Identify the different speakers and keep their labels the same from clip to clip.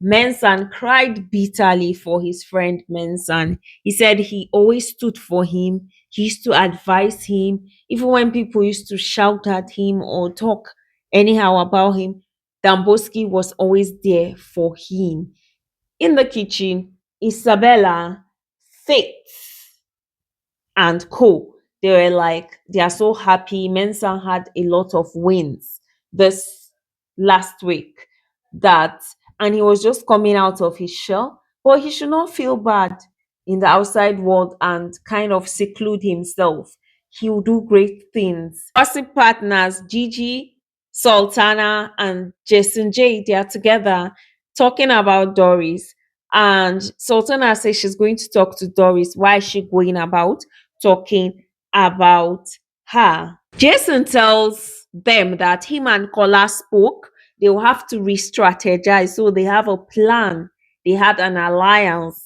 Speaker 1: Mensan cried bitterly for his friend Mensan. He said he always stood for him. He used to advise him, even when people used to shout at him or talk anyhow about him. Damboski was always there for him. In the kitchen, Isabella, Faith, and Co. They were like, they are so happy. Mensa had a lot of wins this last week that, and he was just coming out of his shell. But he should not feel bad in the outside world and kind of seclude himself. He will do great things. Gossip partners, Gigi, Sultana, and Jason J, they are together talking about Doris. And Sultana says she's going to talk to Doris. Why is she going about talking about her? Jason tells them that him and Kola spoke. They will have to re-strategize. So they have a plan. They had an alliance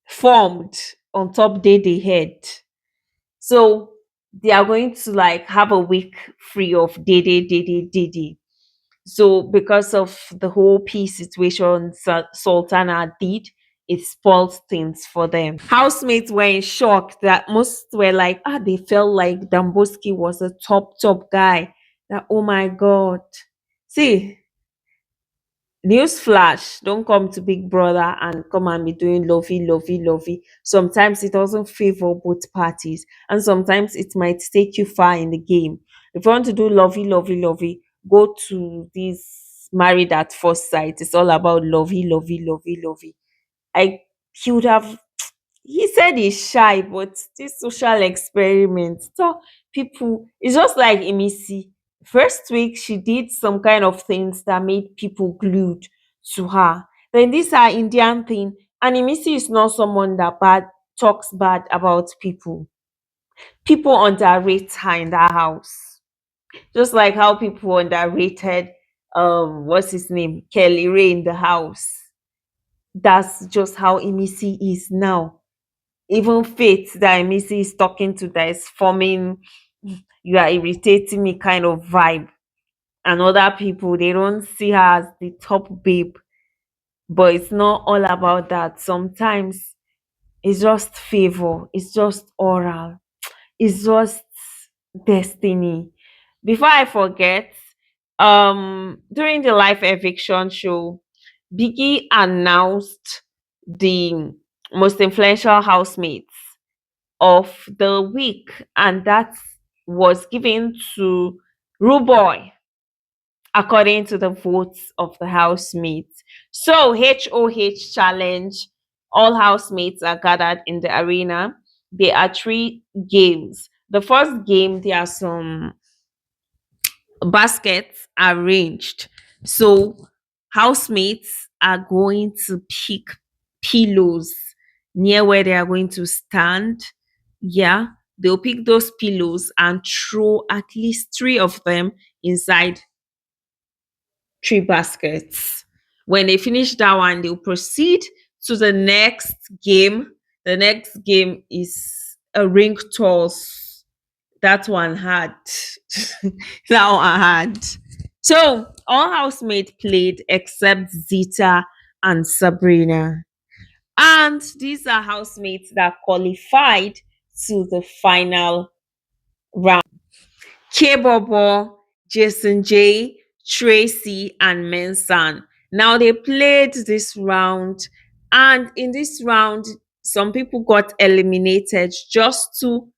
Speaker 1: formed on top Dede head. So they are going to like have a week free of Dede. So because of the whole peace situation Sultana did, it spoiled things for them. Housemates were in shock that most were like, they felt like Damboski was a top guy. That, oh my God. See, news flash, don't come to Big Brother and come and be doing lovey. Sometimes it doesn't favor both parties, and sometimes it might take you far in the game. If you want to do lovey, go to this Married at First Sight. It's all about lovey. I he would have he said he's shy, but this social experiment, so people, it's just like Emisi. First week, she did some kind of things that made people glued to her. Then this her Indian thing, and Emisi is not someone that bad talks bad about people. People underrate her in that house, just like how people underrated what's his name, Kelly Ray in the house. That's just how Emisi is now. Even Faith that Missy is talking to, that is forming you are irritating me kind of vibe. And other people, they don't see her as the top babe. But it's not all about that. Sometimes it's just favor, it's just oral, it's just destiny. Before I forget, during the live eviction show, Biggie announced the most influential housemates of the week, and that was given to Ruboy according to the votes of the housemates. So, HOH challenge, all housemates are gathered in the arena. There are three games. The first game, there are some baskets arranged. So, housemates are going to pick pillows near where they are going to stand. Yeah, they'll pick those pillows and throw at least three of them inside three baskets. When they finish that one, they'll proceed to the next game. The next game is a ring toss. That one had. That one had. So all housemates played except Zita and Sabrina. And these are housemates that qualified to the final round. K Bobo, Jason J, Tracy, and Mensan. Now they played this round, and in this round, some people got eliminated. Just two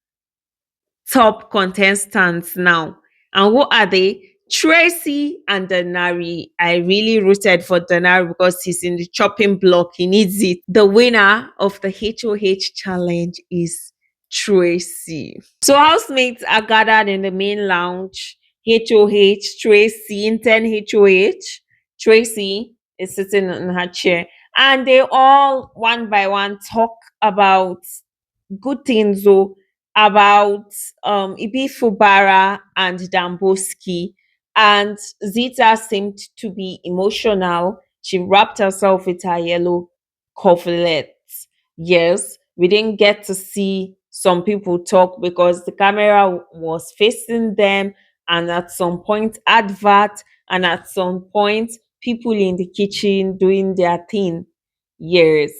Speaker 1: top contestants now. And who are they? Tracy and Denari. I really rooted for Denari because he's in the chopping block. He needs it. The winner of the HOH challenge is Tracy. So housemates are gathered in the main lounge. HOH, Tracy, in 10 HOH. Tracy is sitting in her chair. And they all, one by one, talk about good things though, about Ibi Fubara and Damboski. And Zita seemed to be emotional. She wrapped herself with her yellow coverlet. Yes, we didn't get to see some people talk because the camera was facing them, and at some point, advert, and at some point, people in the kitchen doing their thing. Yes.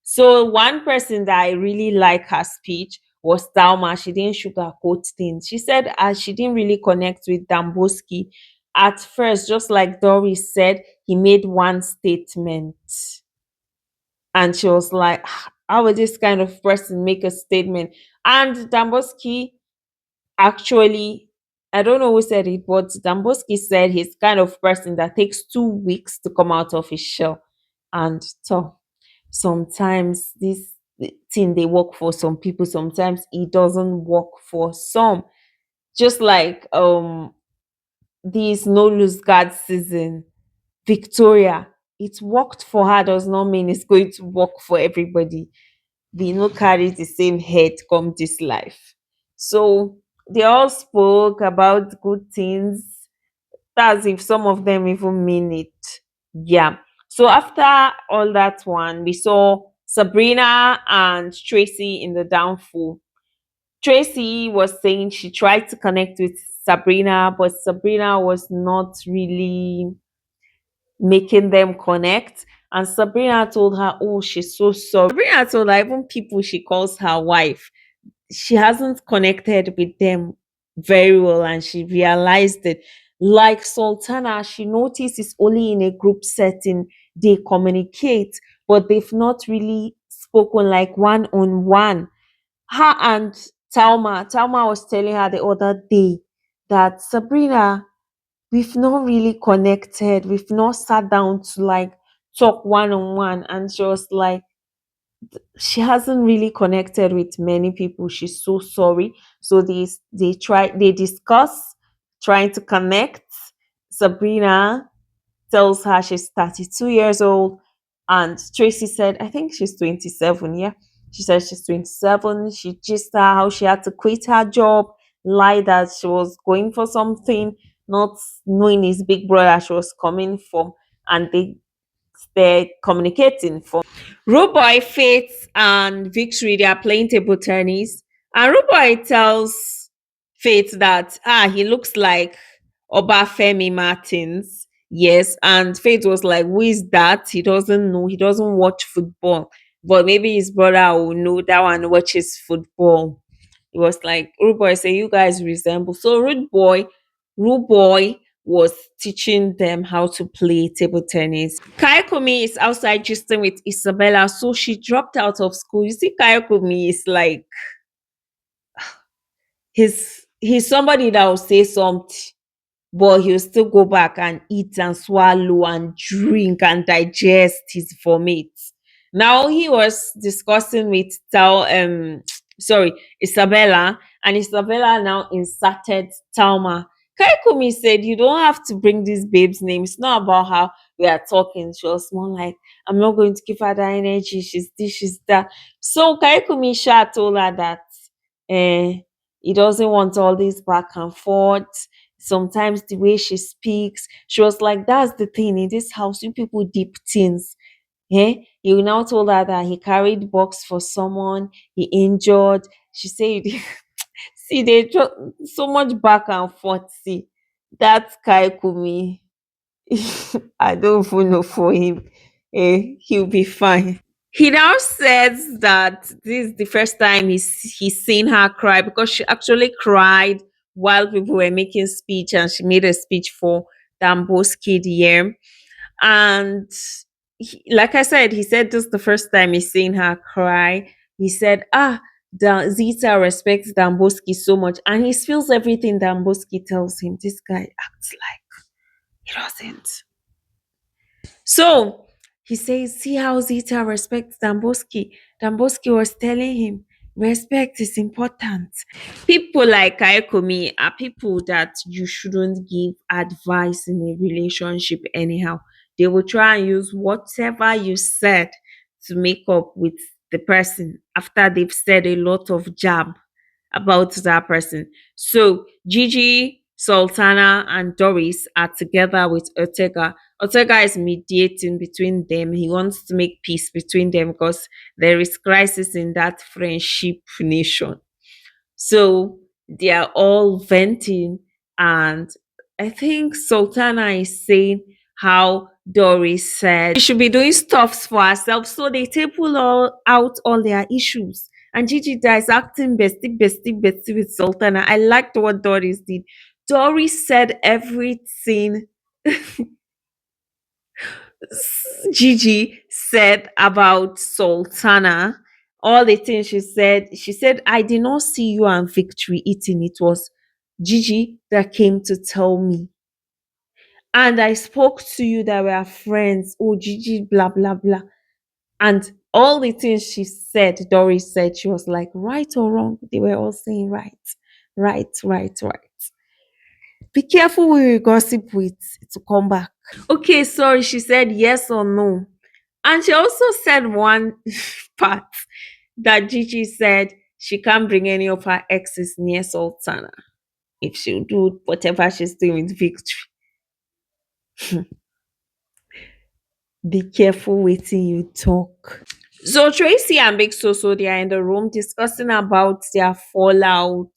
Speaker 1: So one person that I really like her speech was Dalma. She didn't sugarcoat things. She said as she didn't really connect with Damboski at first, just like Doris said, he made one statement. And she was like, "Ah, how would this kind of person make a statement?" And Damboski actually, I don't know who said it, but Damboski said he's kind of person that takes 2 weeks to come out of his shell. And so sometimes this thing they work for some people, sometimes it doesn't work for some. Just like this no lose guard season, Victoria, it worked for her does not mean it's going to work for everybody. We no carry the same head come this life. So they all spoke about good things. That's if some of them even mean it. Yeah. So after all that one, we saw Sabrina and Tracy in the downfall. Tracy was saying she tried to connect with Sabrina, but Sabrina was not really making them connect. And Sabrina told her, oh, she's so sorry. Sabrina told her, even people she calls her wife, she hasn't connected with them very well, and she realized it. Like Sultana, she noticed it's only in a group setting they communicate, but they've not really spoken like one on one. Her and Talma was telling her the other day that Sabrina, we've not really connected. We've not sat down to like talk one on one. And she was like, she hasn't really connected with many people. She's so sorry. So they discuss trying to connect. Sabrina tells her she's 32 years old, and Tracy said, I think she's 27. Yeah, she said she's 27. She just how she had to quit her job, lie that she was going for something, not knowing his big brother she was coming from, and they're communicating for Ruboy, Faith, and Victory. They are playing table tennis, and Ruboy tells Faith that he looks like Obafemi Martins. Yes, and Faith was like, "Who is that?" He doesn't know. He doesn't watch football, but maybe his brother will know that one watches football. It was like Rude Boy say you guys resemble. So Rude Boy was teaching them how to play table tennis. Kayakumi is outside gisting with Isabella, so she dropped out of school. You see, Kayakumi is like he's somebody that will say something, but he'll still go back and eat and swallow and drink and digest his vomit. Now he was discussing with sorry, Isabella, and Isabella now inserted Talma. Kaikumi said, you don't have to bring this babe's name. It's not about how we are talking. She was more like, I'm not going to give her that energy. She's this, she's that. So Kaikumi Sha told her that he doesn't want all this back and forth. Sometimes the way she speaks, she was like, that's the thing in this house, you people deep things. He now told her that he carried box for someone, he injured. She said, see, they just so much back and forth. See, that Kaikumi, I don't even know for him. He'll be fine. He now says that this is the first time he's seen her cry because she actually cried while people were making speech, and she made a speech for Danboskid here. And like I said, he said this is the first time he's seen her cry. He said, Zita respects Damboski so much, and he feels everything Damboski tells him. This guy acts like he doesn't. So he says, see how Zita respects Damboski. Damboski was telling him, respect is important. People like Kaikomi are people that you shouldn't give advice in a relationship anyhow. They will try and use whatever you said to make up with the person after they've said a lot of jab about that person. So Gigi, Sultana, and Doris are together with Ortega. Ortega is mediating between them. He wants to make peace between them because there is crisis in that friendship nation. So they are all venting, and I think Sultana is saying how Doris said she should be doing stuffs for herself. So they table all out all their issues. And Gigi is acting bestie with Sultana. I liked what Doris did. Doris said everything Gigi said about Sultana. All the things she said, I did not see you and Victory eating. It was Gigi that came to tell me. And I spoke to you that we are friends. Oh, Gigi, blah, blah, blah. And all the things she said, Doris said, she was like, right or wrong? They were all saying right, right. Be careful who you gossip with to come back. Okay, sorry. She said yes or no. And she also said one part that Gigi said she can't bring any of her exes near Sultana if she'll do whatever she's doing with Victory. Be careful waiting you talk. So Tracy and Big Soso, they are in the room discussing about their fallout.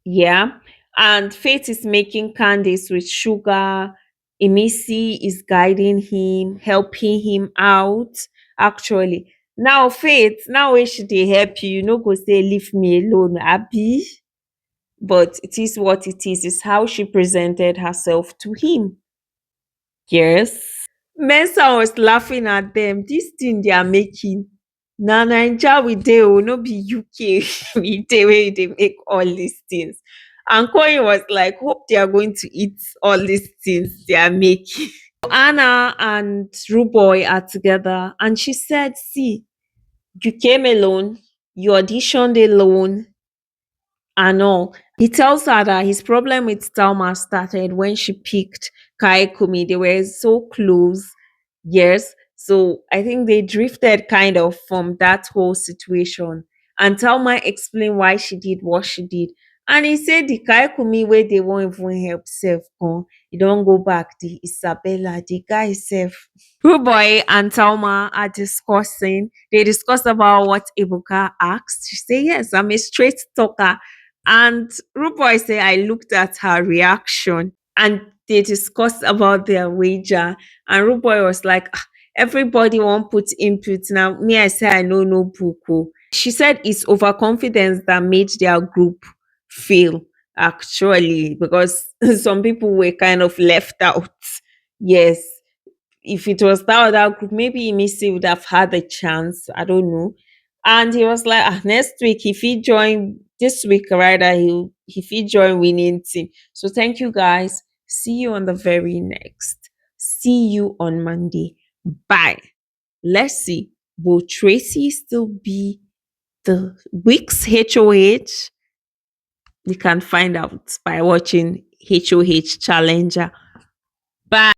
Speaker 1: Yeah. And Faith is making candies with sugar. Emisi is guiding him, helping him out. Actually. Now, Faith, now when should they help you? You know, go say, leave me alone, Abby. But it is what it is. It's how she presented herself to him. Yes. Mensa was laughing at them. This thing they are making. Na Naija we dey oh, no be UK we dey where they make all these things. And Koyi was like, hope they are going to eat all these things they are making. Anna and Ruboy are together, and she said, see, you came alone, you auditioned alone, and all. He tells her that his problem with Stalma started when she picked Kaikumi. They were so close. Yes. So I think they drifted kind of from that whole situation. And Talma explained why she did what she did. And he said the Kaikumi where they won't even help self. You don't go back. The Isabella, the guy self. Boy and Talma are discussing. They discuss about what Ebuka asked. She said, yes, I'm a straight talker. And Ruboy said, I looked at her reaction and they discussed about their wager. And Ruboy was like, "Ah, everybody won't put input. Now, me, I say, I know no book. Oh." She said it's overconfidence that made their group fail, actually, because some people were kind of left out. Yes, if it was that other group, maybe Missy would have had a chance. I don't know. And he was like, ah, next week, if he join this week, rather, if he join winning team. So thank you guys. See you on the very next. See you on Monday. Bye. Let's see. Will Tracy still be the week's HOH? We can find out by watching HOH Challenger. Bye.